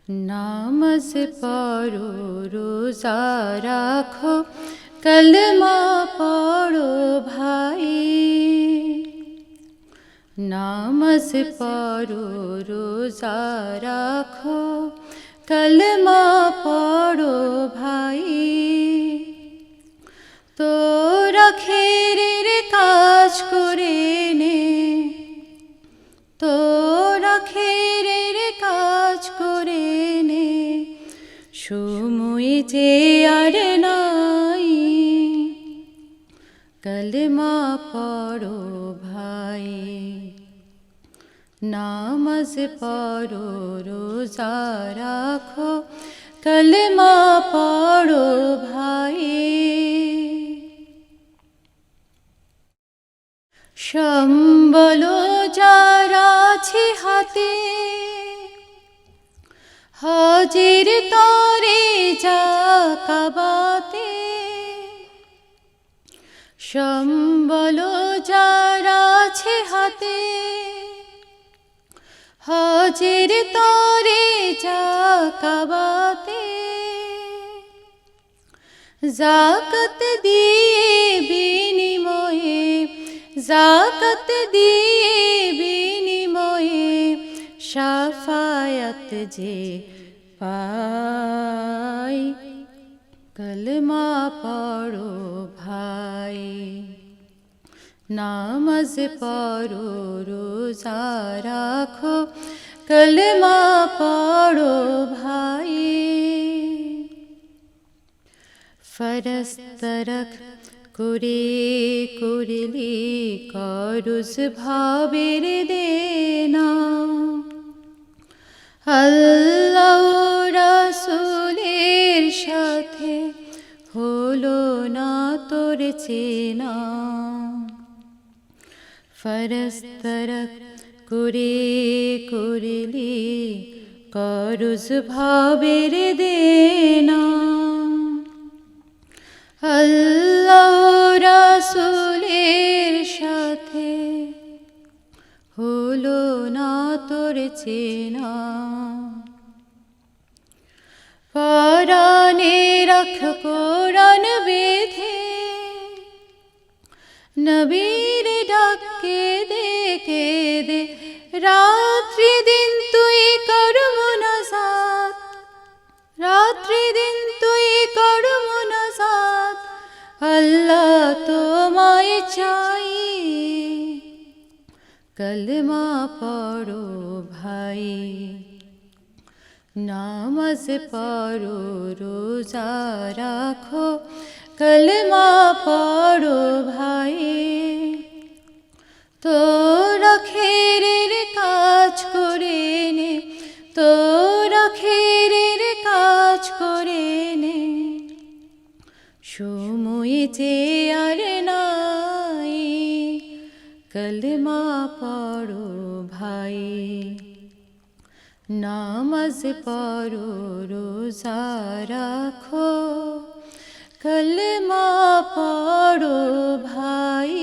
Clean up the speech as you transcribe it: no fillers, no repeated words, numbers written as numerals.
नामज़ पढ़ो रोज़ा राखो कलमा पढ़ो भाई। नामज़ पढ़ो रोज़ा राखो कलमा पढ़ो भाई। তোরা খেরের কাজ করে নে, তোরা খেরের কাজ করে নে, সময় যে আর নাই। কলমা পড়ো ভাই, নামাজ পড়ো রোজা রাখো কলমা পড়ো ভাই। সম্বল যার আছে হাতে, হাজির তরে যা কাবাতে। সম্বল যার আছে হাতে, হাজির তরে যা কাবাতে। যাকাত দিয়ে বিনিময়ে, যাকাত দিয়ে বিনিময়ে শাফায়াত যে পাই। কলমা পড়ো ভাই, নামাজ পড়ো রোজা রাখো কলমা পড়ো ভাই। ফরজ তরক করে করলি করুজ ভাবের দেনা। আল্লাহ রাসূলের সাথে হলো না তোর চেনা। ফরজ তরক করে করলি করুজ ভাবের দেনা। আল্লাহ রাসূলের সাথে হলো না তোর চেনা। পরাণে রাখ কোরআন বেঁধে, নবীর ডাক কেঁদে কেঁদে রাত্রি দিন তুই কর মুনাজাত। রাত্রি দিন তুই কর মুনাজাত, আল্লাহ তোমায় চাই। কলমা পড়ো ভাই, নামাজ পড়ো রোজা রাখো কলমা পড়ো ভাই। তোরা খেরের কাজ করে নে, তোরা খেরের কাজ করে নে, সময় যে আর নাই। কলমা পড়ো ভাই, নামাজ পড়ো রোজা রাখো কলমা পড়ো ভাই।